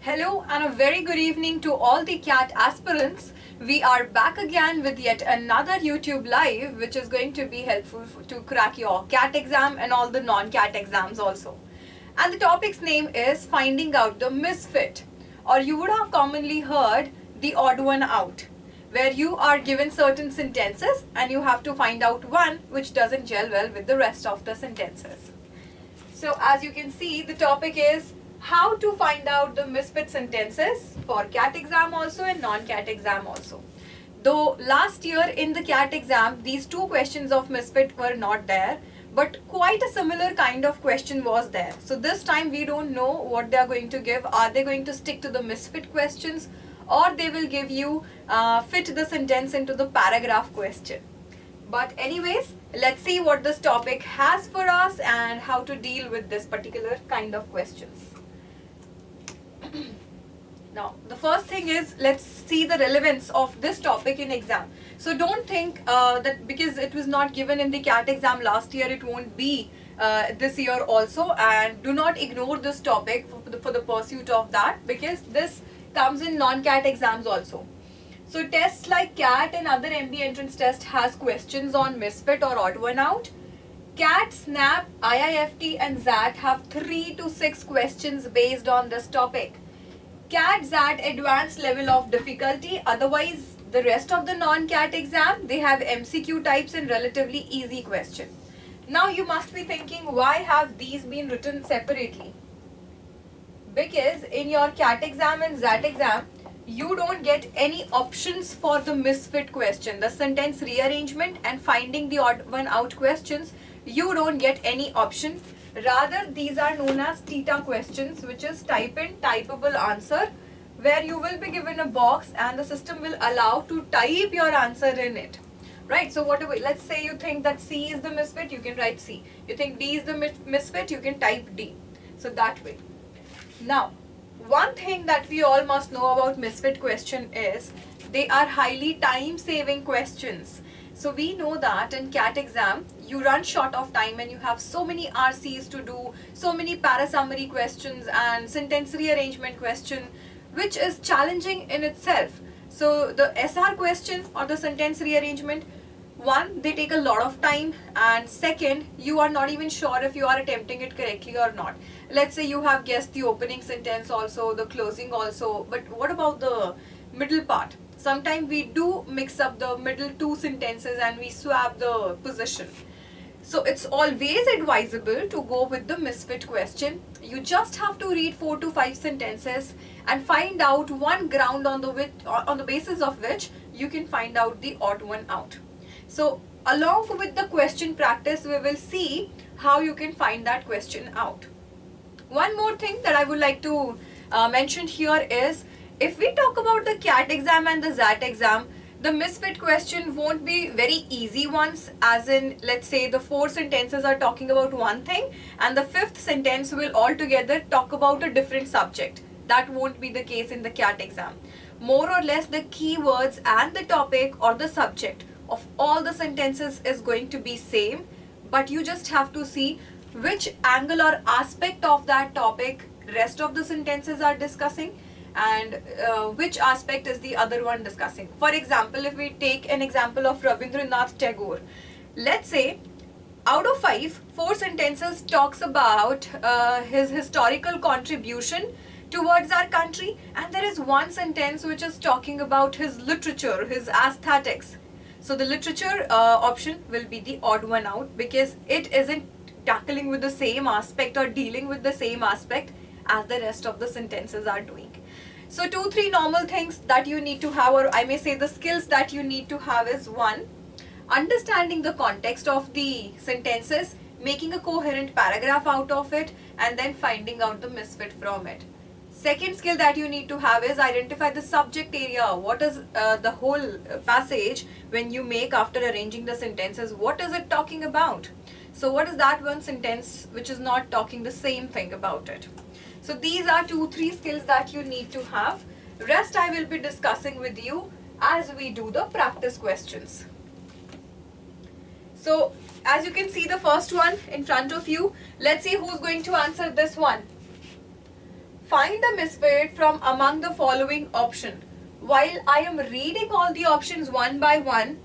Hello and a very good evening to all the CAT aspirants. We are back again with yet another YouTube live which is going to be helpful to crack your CAT exam and all the non-CAT exams also. And the topic's name is finding out the misfit, or you would have commonly heard the odd one out, where you are given certain sentences and you have to find out one which doesn't gel well with the rest of the sentences. So as you can see, the topic is how to find out the misfit sentences for CAT exam also and non-CAT exam also. Though last year in the CAT exam, these two questions of misfit were not there, but quite a similar kind of question was there. So this time we don't know what they are going to give. Are they going to stick to the misfit questions, or they will give you fit the sentence into the paragraph question? But anyways, let's see what this topic has for us and how to deal with this particular kind of questions. Now, the first thing is, let's see the relevance of this topic in exam. So don't think that because it was not given in the CAT exam last year, it won't be this year also, and do not ignore this topic for the pursuit of that, because this comes in non-CAT exams also. So tests like CAT and other MB entrance test has questions on misfit or odd one out. CAT, SNAP, IIFT and ZAT have 3 to 6 questions based on this topic. CAT, ZAT advanced level of difficulty, otherwise the rest of the non-CAT exam, they have MCQ types and relatively easy question. Now you must be thinking, why have these been written separately? Because in your CAT exam and ZAT exam, you don't get any options for the misfit question, the sentence rearrangement and finding the odd one out questions. You don't get any option. Rather, these are known as TITA questions, which is type in typable answer, where you will be given a box and the system will allow to type your answer in it. Right? So whatever, let's say you think that C is the misfit, you can write C. You think D is the misfit, you can type D. So that way. Now, one thing that we all must know about misfit question is they are highly time-saving questions. So we know that in CAT exam, you run short of time and you have so many RCs to do, so many para-summary questions and sentence rearrangement question, which is challenging in itself. So the SR question or the sentence rearrangement, one, they take a lot of time, and second, you are not even sure if you are attempting it correctly or not. Let's say you have guessed the opening sentence also, the closing also, but what about the middle part? Sometimes we do mix up the middle two sentences and we swap the position. So it's always advisable to go with the misfit question. You just have to read 4 to 5 sentences and find out one ground on the basis of which you can find out the odd one out. So along with the question practice, we will see how you can find that question out. One more thing that I would like to mention here is, if we talk about the CAT exam and the ZAT exam, the misfit question won't be very easy ones, as in, let's say the 4 sentences are talking about one thing and the 5th sentence will altogether talk about a different subject. That won't be the case in the CAT exam. More or less the keywords and the topic or the subject of all the sentences is going to be same, but you just have to see which angle or aspect of that topic rest of the sentences are discussing, and which aspect is the other one discussing. For example, if we take an example of Rabindranath Tagore, let's say out of 5, 4 sentences talks about his historical contribution towards our country, and there is one sentence which is talking about his literature, his aesthetics. So the literature option will be the odd one out, because it isn't tackling with the same aspect or dealing with the same aspect as the rest of the sentences are doing. So 2-3 normal things that you need to have, or I may say the skills that you need to have, is 1, understanding the context of the sentences, making a coherent paragraph out of it, and then finding out the misfit from it. Second skill that you need to have is identify the subject area. What is the whole passage when you make after arranging the sentences? What is it talking about? So what is that one sentence which is not talking the same thing about it? So these are 2-3 skills that you need to have. Rest I will be discussing with you as we do the practice questions. So as you can see, the first one in front of you, let's see who's going to answer this one. Find the misfit from among the following option. While I am reading all the options one by one,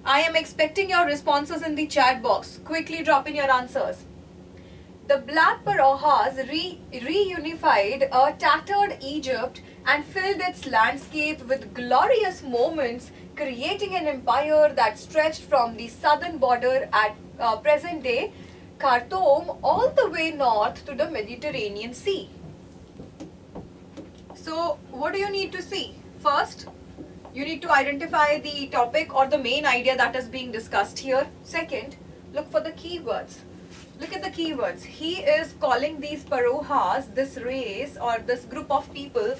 I am expecting your responses in the chat box. Quickly drop in your answers. The Black Parohas reunified a tattered Egypt and filled its landscape with glorious moments, creating an empire that stretched from the southern border at present-day Khartoum all the way north to the Mediterranean Sea. So, what do you need to see? First, you need to identify the topic or the main idea that is being discussed here. Second, look for the keywords. Look at the keywords. He is calling these Parohas, this race or this group of people,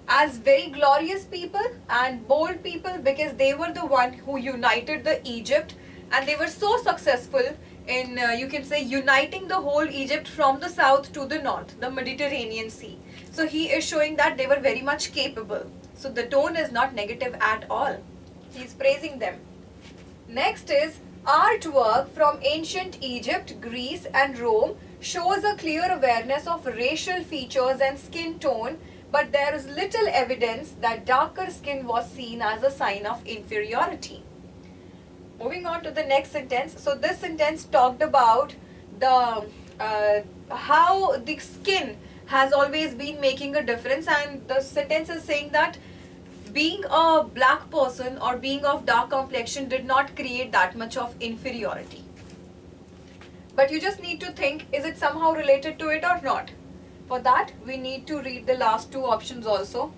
as very glorious people and bold people because they were the one who united the Egypt, and they were so successful in, you can say, uniting the whole Egypt from the south to the north, the Mediterranean Sea. So he is showing that they were very much capable. So the tone is not negative at all. He is praising them. Next is artwork from ancient Egypt, Greece and Rome shows a clear awareness of racial features and skin tone, but there is little evidence that darker skin was seen as a sign of inferiority. Moving on to the next sentence. So this sentence talked about the how the skin has always been making a difference, and the sentence is saying that being a black person or being of dark complexion did not create that much of inferiority. But you just need to think, is it somehow related to it or not? For that, we need to read the last two options also.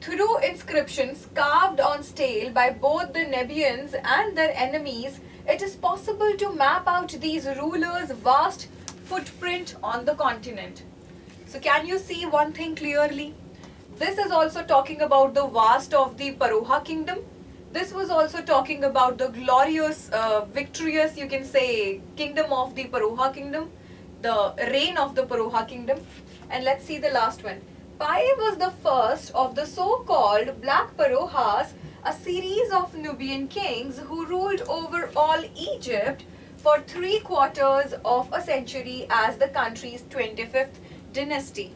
Through inscriptions carved on stele by both the Nubians and their enemies, it is possible to map out these rulers' vast footprint on the continent. So can you see one thing clearly? This is also talking about the vast of the Paroha kingdom. This was also talking about the glorious, victorious, you can say, kingdom of the Paroha kingdom, the reign of the Paroha kingdom. And let's see the last one. Pai was the first of the so-called Black Parohas, a series of Nubian kings who ruled over all Egypt for 3/4 of a century as the country's 25th dynasty.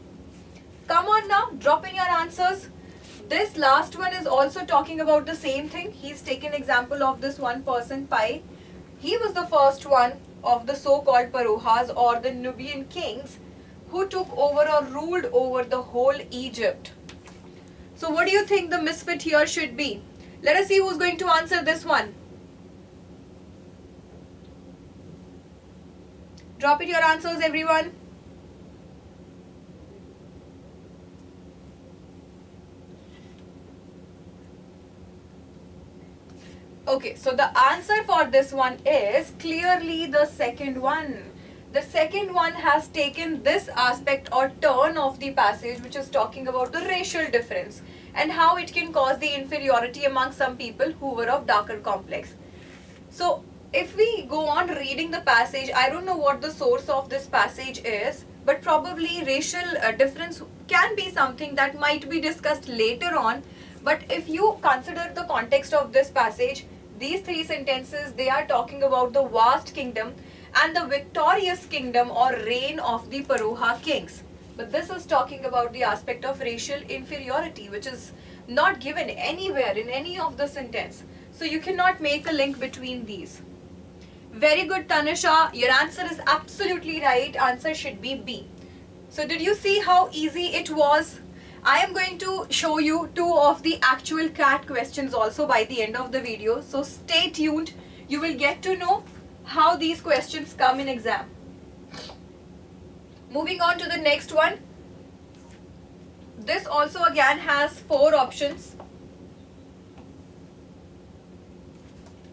Come on now, drop in your answers. This last one is also talking about the same thing. He's taken example of this one person, Pai. He was the first one of the so-called Parohas or the Nubian kings who took over or ruled over the whole Egypt. So what do you think the misfit here should be? Let us see who's going to answer this one. Drop in your answers, everyone. Okay, so the answer for this one is clearly the second one. The second one has taken this aspect or turn of the passage, which is talking about the racial difference and how it can cause the inferiority among some people who were of darker complex. So if we go on reading the passage, I don't know what the source of this passage is, but probably racial difference can be something that might be discussed later on. But if you consider the context of this passage, these three sentences, they are talking about the vast kingdom and the victorious kingdom or reign of the Paroha kings. But this is talking about the aspect of racial inferiority, which is not given anywhere in any of the sentence. So you cannot make a link between these. Very good, Tanisha. Your answer is absolutely right. Answer should be B. So did you see how easy it was? I am going to show you two of the actual CAT questions also by the end of the video. So stay tuned. You will get to know how these questions come in exam. Moving on to the next one. This also again has 4 options.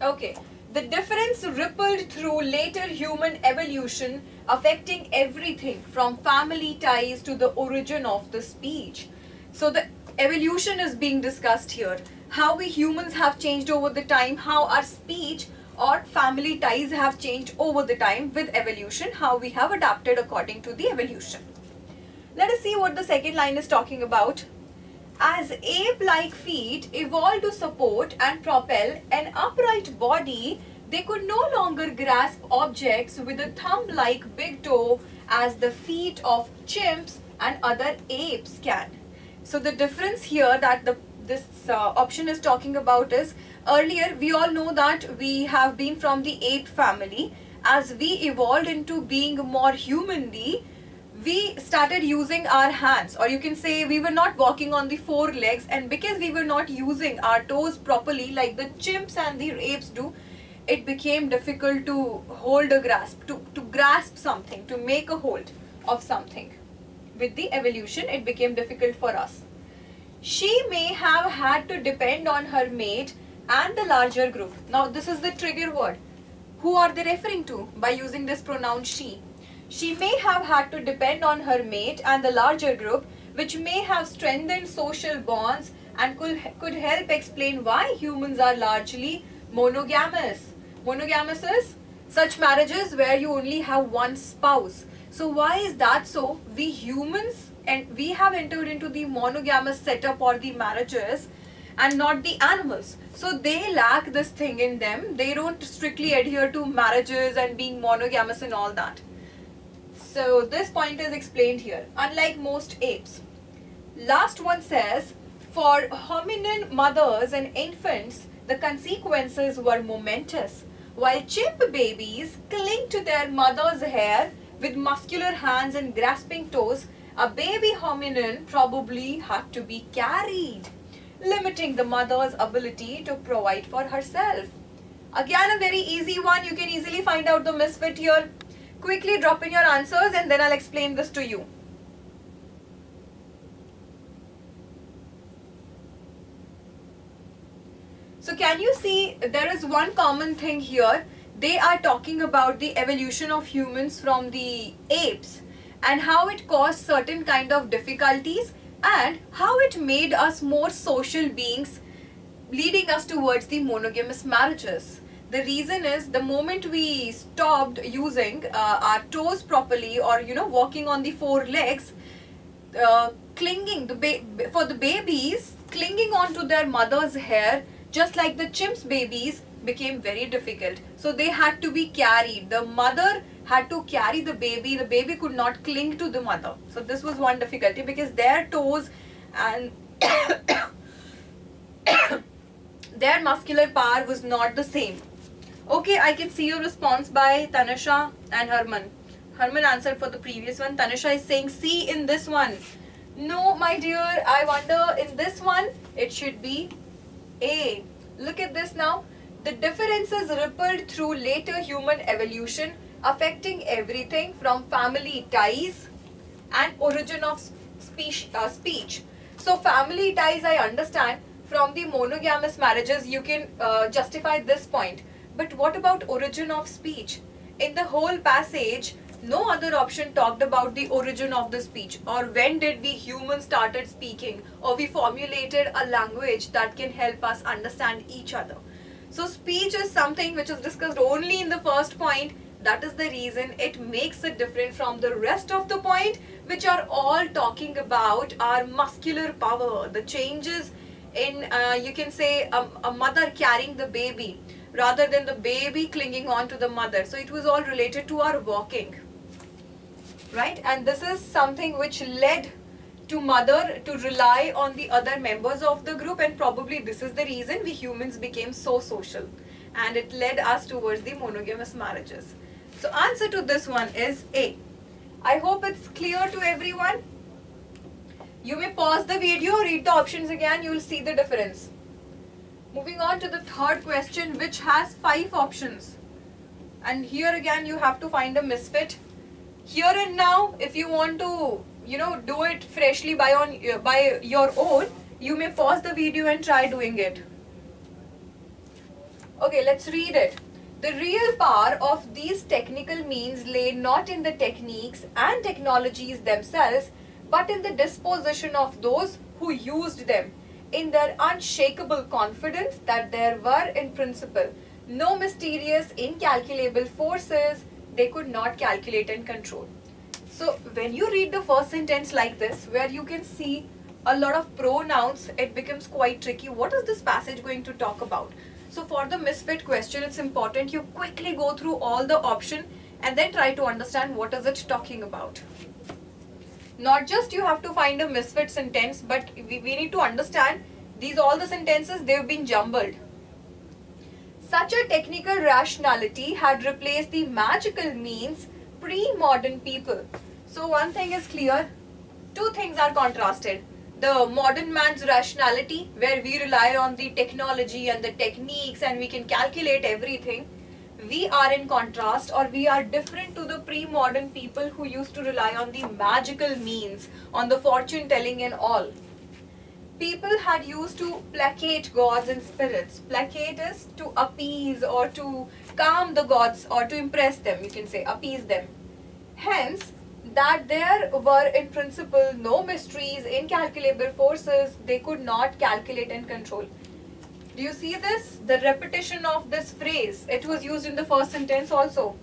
Okay. The difference rippled through later human evolution, affecting everything from family ties to the origin of the speech. So the evolution is being discussed here. How we humans have changed over the time, how our speech or family ties have changed over the time with evolution, how we have adapted according to the evolution. Let us see what the second line is talking about. As ape-like feet evolved to support and propel an upright body, they could no longer grasp objects with a thumb-like big toe as the feet of chimps and other apes can. So the difference here that this option is talking about is, earlier we all know that we have been from the ape family. As we evolved into being more humanly, we started using our hands, or you can say we were not walking on the four legs, and because we were not using our toes properly like the chimps and the apes do, it became difficult to hold a grasp, to grasp something, to make a hold of something. With the evolution, it became difficult for us. She may have had to depend on her mate and the larger group. Now this is the trigger word. Who are they referring to by using this pronoun she? She may have had to depend on her mate and the larger group, which may have strengthened social bonds and could help explain why humans are largely monogamous. Monogamous is such marriages where you only have one spouse. So why is that so? We humans, and we have entered into the monogamous setup or the marriages, and not the animals. So they lack this thing in them. They don't strictly adhere to marriages and being monogamous and all that. So this point is explained here. Unlike most apes. Last one says, for hominin mothers and infants, the consequences were momentous. While chimp babies cling to their mother's hair with muscular hands and grasping toes, a baby hominin probably had to be carried, limiting the mother's ability to provide for herself. Again, a very easy one. You can easily find out the misfit here. Quickly drop in your answers and then I'll explain this to you. So can you see there is one common thing here? They are talking about the evolution of humans from the apes and how it caused certain kind of difficulties and how it made us more social beings, leading us towards the monogamous marriages. The reason is the moment we stopped using our toes properly, or walking on the four legs, clinging for the babies, clinging onto their mother's hair, just like the chimps babies, became very difficult. So they had to be carried. The mother had to carry the baby. The baby could not cling to the mother. So this was one difficulty because their toes and their muscular power was not the same. Okay, I can see your response by Tanusha and Herman. Herman answered for the previous one. Tanusha is saying C in this one. No, my dear, I wonder in this one, it should be A. Look at this now. The differences rippled through later human evolution, affecting everything from family ties and origin of speech. So family ties, I understand, from the monogamous marriages you can justify this point. But what about origin of speech? In the whole passage, no other option talked about the origin of the speech, or when did we humans started speaking, or we formulated a language that can help us understand each other. So speech is something which is discussed only in the first point. That is the reason it makes it different from the rest of the point, which are all talking about our muscular power, the changes in, you can say, a mother carrying the baby rather than the baby clinging on to the mother. So it was all related to our walking, right? And this is something which led to mother to rely on the other members of the group, and probably this is the reason we humans became so social, and it led us towards the monogamous marriages. So answer to this one is A. I hope it's clear to everyone. You may pause the video, read the options again, you will see the difference. Moving on to the third question, which has 5 options. And here again you have to find a misfit. Here and now, if you want to, do it freshly by your own, you may pause the video and try doing it. Okay, let's read it. The real power of these technical means lay not in the techniques and technologies themselves, but in the disposition of those who used them, in their unshakable confidence that there were in principle no mysterious, incalculable forces they could not calculate and control. So when you read the first sentence like this, where you can see a lot of pronouns, it becomes quite tricky. What is this passage going to talk about? So for the misfit question, it's important you quickly go through all the option and then try to understand what is it talking about. Not just you have to find a misfit sentence, but we need to understand these all the sentences, they've been jumbled. Such a technical rationality had replaced the magical means pre-modern people. So one thing is clear, two things are contrasted. The modern man's rationality, where we rely on the technology and the techniques and we can calculate everything. We are in contrast, or we are different to the pre-modern people who used to rely on the magical means, on the fortune telling and all. People had used to placate gods and spirits. Placate is to appease or to calm the gods or to impress them, you can say, appease them. Hence, that there were in principle no mysteries, incalculable forces they could not calculate and control. Do you see this? The repetition of this phrase. It was used in the first sentence also.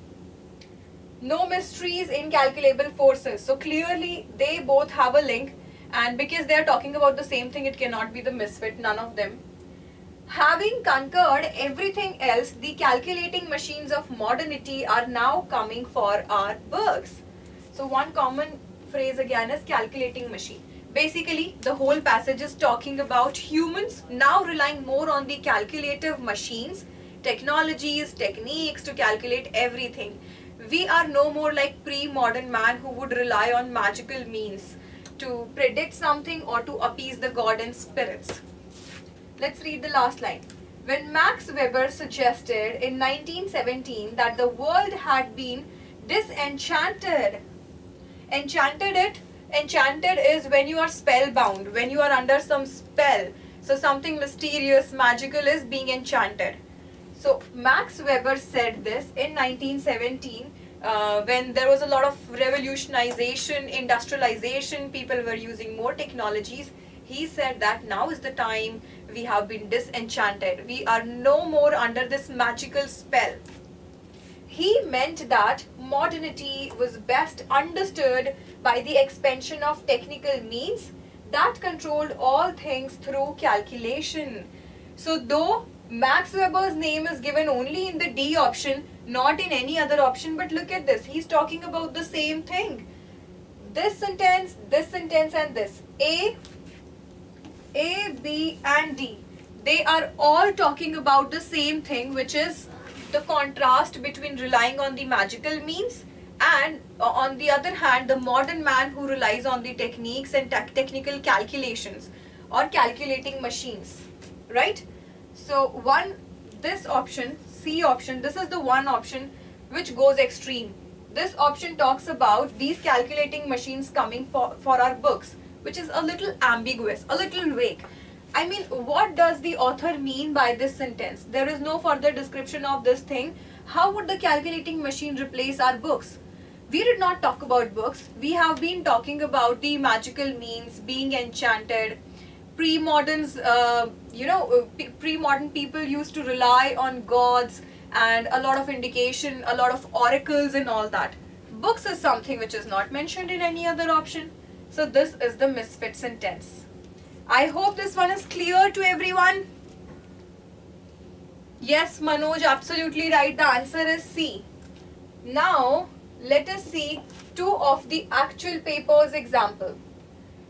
No mysteries, incalculable forces. So clearly they both have a link, and because they are talking about the same thing, it cannot be the misfit, none of them. Having conquered everything else, the calculating machines of modernity are now coming for our books. So one common phrase again is calculating machine. Basically, the whole passage is talking about humans now relying more on the calculative machines, technologies, techniques to calculate everything. We are no more like pre-modern man who would rely on magical means to predict something or to appease the god and spirits. Let's read the last line. When Max Weber suggested in 1917 that the world had been disenchanted, enchanted is when you are spellbound, when you are under some spell. So something mysterious, magical is being enchanted. So Max Weber said this in 1917 when there was a lot of revolutionization, industrialization, people were using more technologies. He said that now is the time we have been disenchanted. We are no more under this magical spell. He meant that modernity was best understood by the expansion of technical means that controlled all things through calculation. So though Max Weber's name is given only in the D option, not in any other option, but look at this, he's talking about the same thing. This sentence and this. A, B and D, they are all talking about the same thing, which is the contrast between relying on the magical means and on the other hand the modern man who relies on the techniques and technical calculations or calculating machines, right? So this option, C option, this is the one option which goes extreme. This option talks about these calculating machines coming for our books, which is a little ambiguous, a little vague. I mean, what does the author mean by this sentence? There is no further description of this thing. How would the calculating machine replace our books? We did not talk about books. We have been talking about the magical means, being enchanted. Pre-moderns, pre-modern people used to rely on gods and a lot of indication, a lot of oracles and all that. Books is something which is not mentioned in any other option. So this is the misfit sentence. I hope this one is clear to everyone. Yes, Manoj, absolutely right. The answer is C. Now, let us see two of the actual papers example.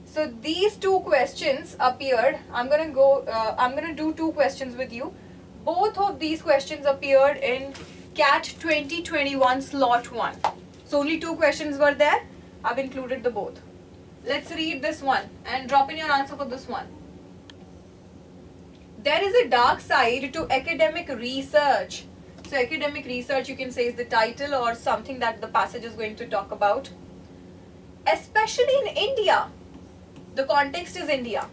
So these two questions appeared. I'm gonna do two questions with you. Both of these questions appeared in CAT 2021 slot 1. So only two questions were there. I've included the both. Let's read this one and drop in your answer for this one. There is a dark side to academic research. So academic research, you can say, is the title or something that the passage is going to talk about. Especially in India. The context is India.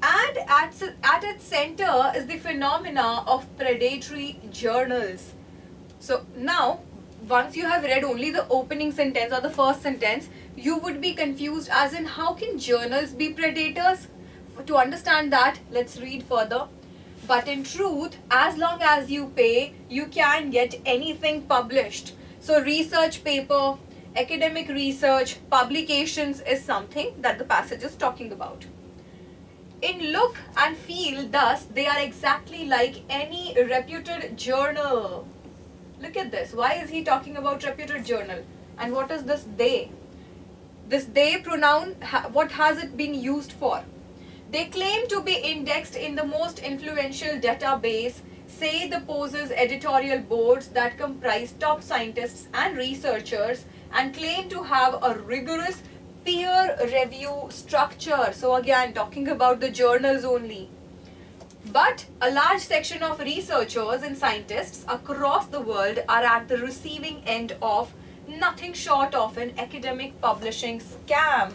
And at its center is the phenomena of predatory journals. So now, once you have read only the opening sentence or the first sentence, you would be confused as in how can journals be predators? To understand that, let's read further. But in truth, as long as you pay, you can get anything published. So research paper, academic research, publications is something that the passage is talking about. In look and feel, thus, they are exactly like any reputed journal. Look at this. Why is he talking about reputed journal? And what is this they? This they pronoun, what has it been used for? They claim to be indexed in the most influential database, say the Pose's editorial boards that comprise top scientists and researchers, and claim to have a rigorous peer review structure. So again, talking about the journals only. But a large section of researchers and scientists across the world are at the receiving end of nothing short of an academic publishing scam.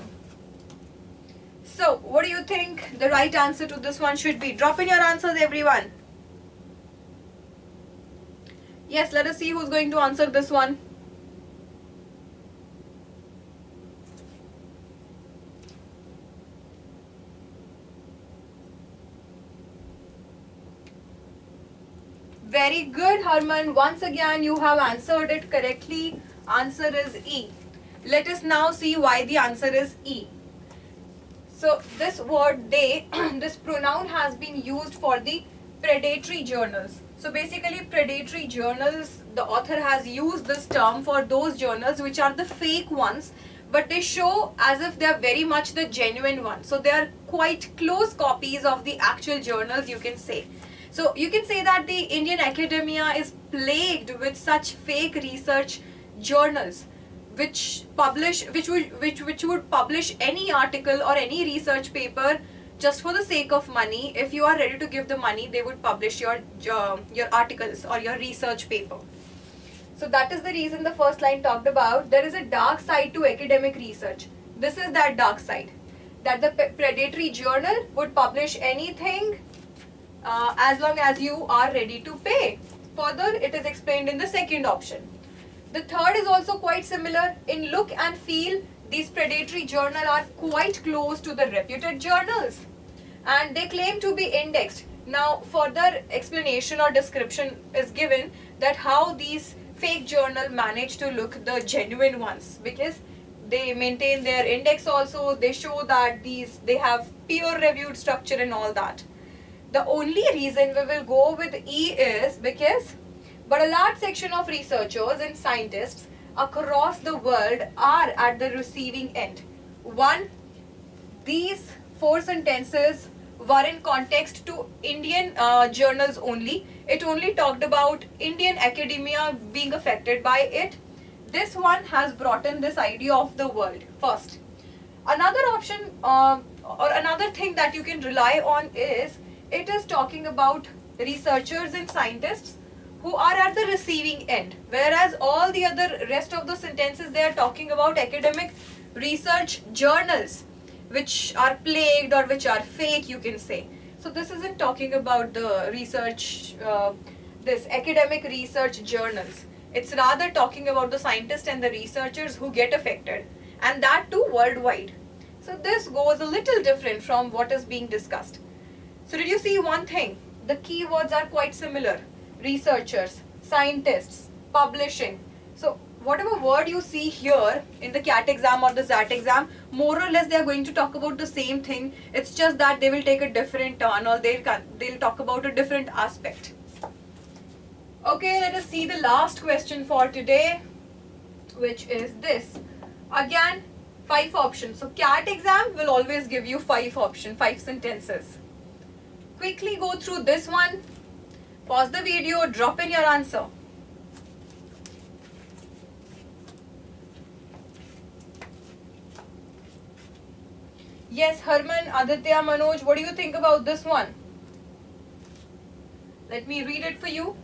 So, what do you think the right answer to this one should be? Drop in your answers, everyone. Yes, let us see who's going to answer this one. Very good, Harman. Once again, you have answered it correctly. Answer is E. Let us now see why the answer is E. So this word they, this pronoun has been used for the predatory journals. So basically predatory journals, the author has used this term for those journals which are the fake ones, but they show as if they are very much the genuine ones. So they are quite close copies of the actual journals, you can say. So you can say that the Indian academia is plagued with such fake research journals which would publish any article or any research paper just for the sake of money. If you are ready to give the money, they would publish your articles or your research paper. So that is the reason the first line talked about. There is a dark side to academic research. This is that dark side, that the predatory journal would publish anything as long as you are ready to pay. Further, it is explained in the second option. The third is also quite similar. In look and feel, these predatory journals are quite close to the reputed journals and they claim to be indexed. Now, further explanation or description is given that how these fake journals manage to look the genuine ones, because they maintain their index also. They show that they have peer reviewed structure and all that. The only reason we will go with E is because but a large section of researchers and scientists across the world are at the receiving end. One, these 4 sentences were in context to Indian journals only. It only talked about Indian academia being affected by it. This one has brought in this idea of the world first. Another option or another thing that you can rely on is it is talking about researchers and scientists who are at the receiving end, whereas all the other rest of the sentences, they are talking about academic research journals which are plagued or which are fake, you can say. So this isn't talking about the research, this academic research journals. It's rather talking about the scientists and the researchers who get affected, and that too worldwide. So this goes a little different from what is being discussed. So did you see one thing? The keywords are quite similar. Researchers, scientists, publishing. So whatever word you see here in the CAT exam or the ZAT exam, more or less they are going to talk about the same thing. It's just that they will take a different turn or they'll talk about a different aspect. Okay, let us see the last question for today, which is this. Again, 5 options. So CAT exam will always give you 5 options, 5 sentences. Quickly go through this one. Pause the video, drop in your answer. Yes, Harman, Aditya, Manoj, what do you think about this one? Let me read it for you.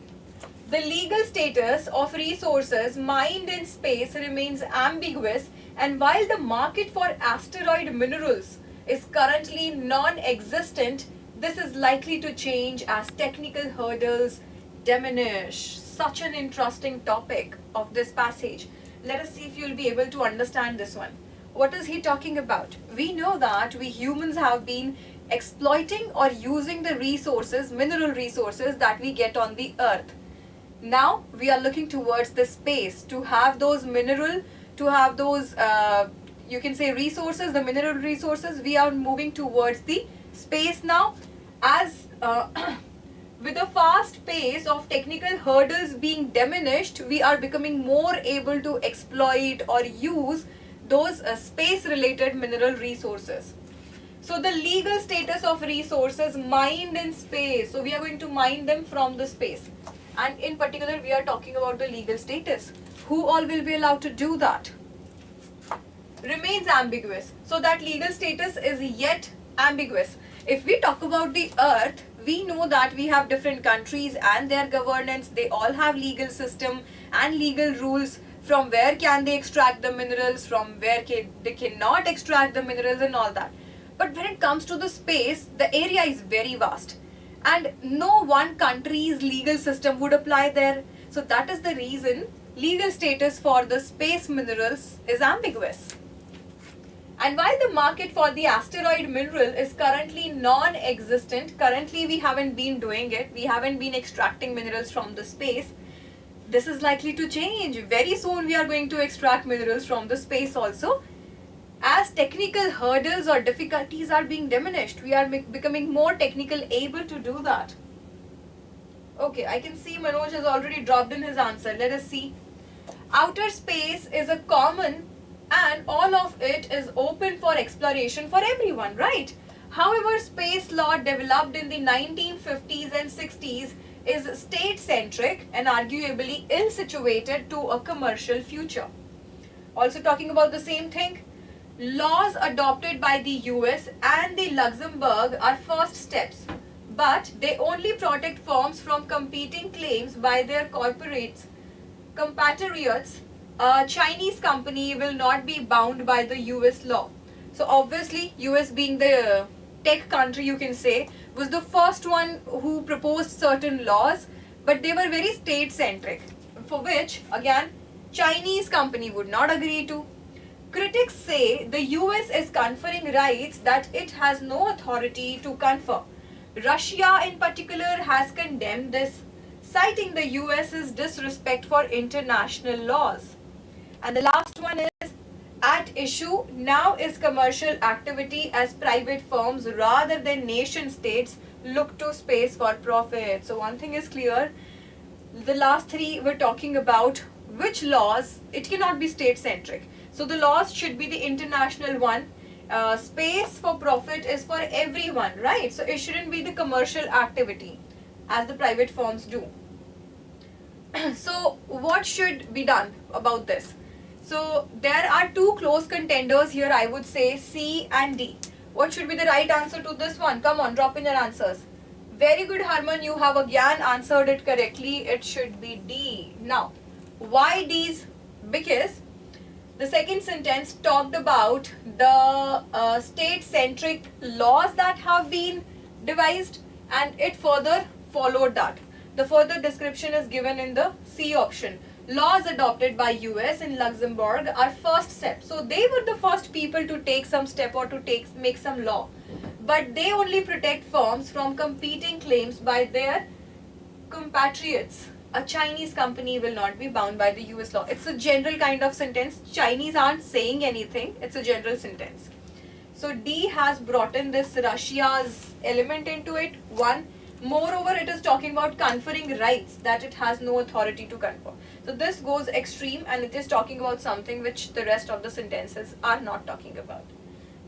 The legal status of resources mined in space remains ambiguous, and while the market for asteroid minerals is currently non-existent, this is likely to change as technical hurdles diminish. Such an interesting topic of this passage. Let us see if you will be able to understand this one. What is he talking about? We know that we humans have been exploiting or using the resources, mineral resources that we get on the earth. Now we are looking towards the space to have those mineral, to have those you can say resources, the mineral resources. We are moving towards the space now, as with a fast pace of technical hurdles being diminished, we are becoming more able to exploit or use those space related mineral resources. So the legal status of resources mined in space. So we are going to mine them from the space. And in particular, we are talking about the legal status. Who all will be allowed to do that? Remains ambiguous. So that legal status is yet ambiguous. If we talk about the earth, we know that we have different countries and their governance. They all have legal system and legal rules. From where can they extract the minerals, from where they cannot extract the minerals and all that. But when it comes to the space, the area is very vast and no one country's legal system would apply there. So that is the reason legal status for the space minerals is ambiguous. And while the market for the asteroid mineral is currently non-existent, currently we haven't been doing it, we haven't been extracting minerals from the space, this is likely to change. Very soon we are going to extract minerals from the space also. As technical hurdles or difficulties are being diminished, we are becoming more technical able to do that. Okay, I can see Manoj has already dropped in his answer. Let us see. Outer space is a common and all of it is open for exploration for everyone, right? However, space law developed in the 1950s and 60s is state-centric and arguably ill-situated to a commercial future. Also talking about the same thing, laws adopted by the US and the Luxembourg are first steps, but they only protect firms from competing claims by their compatriots. A Chinese company will not be bound by the US law. So obviously, US being the tech country, you can say, was the first one who proposed certain laws, but they were very state-centric, for which, again, Chinese company would not agree to. Critics say the US is conferring rights that it has no authority to confer. Russia in particular has condemned this, citing the US's disrespect for international laws. And the last one is, at issue now is commercial activity as private firms rather than nation states look to space for profit. So one thing is clear, the last three we're talking about which laws, it cannot be state-centric. So the laws should be the international one. Space for profit is for everyone, right? So it shouldn't be the commercial activity as the private firms do. So what should be done about this? So there are two close contenders here, I would say C and D. What should be the right answer to this one? Come on, drop in your answers. Very good, Harman, you have again answered it correctly. It should be D. Now, why D's? Because the second sentence talked about the state-centric laws that have been devised and it further followed that. The further description is given in the C option. Laws adopted by US and Luxembourg are first step. So they were the first people to take some step or to make some law. But they only protect firms from competing claims by their compatriots. A Chinese company will not be bound by the US law. It's a general kind of sentence. Chinese aren't saying anything. It's a general sentence. So D has brought in this Russia's element into it. One. Moreover, it is talking about conferring rights that it has no authority to confer. So this goes extreme and it is talking about something which the rest of the sentences are not talking about.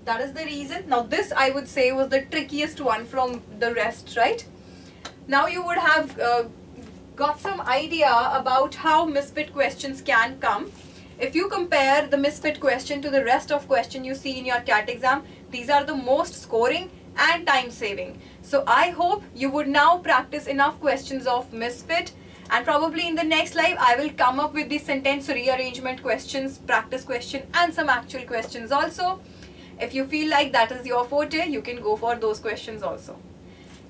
That is the reason. Now this, I would say, was the trickiest one from the rest, right? Now you would have got some idea about how misfit questions can come. If you compare the misfit question to the rest of question you see in your CAT exam, these are the most scoring and time saving. So I hope you would now practice enough questions of misfit, and probably in the next live I will come up with the sentence rearrangement questions, practice question and some actual questions also. If you feel like that is your forte, you can go for those questions also.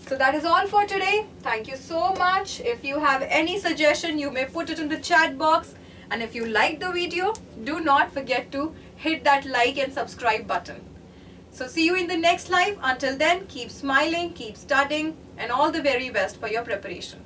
So that is all for today. Thank you so much. If you have any suggestion, you may put it in the chat box. And if you like the video, do not forget to hit that like and subscribe button. So see you in the next live. Until then, keep smiling, keep studying, and all the very best for your preparation.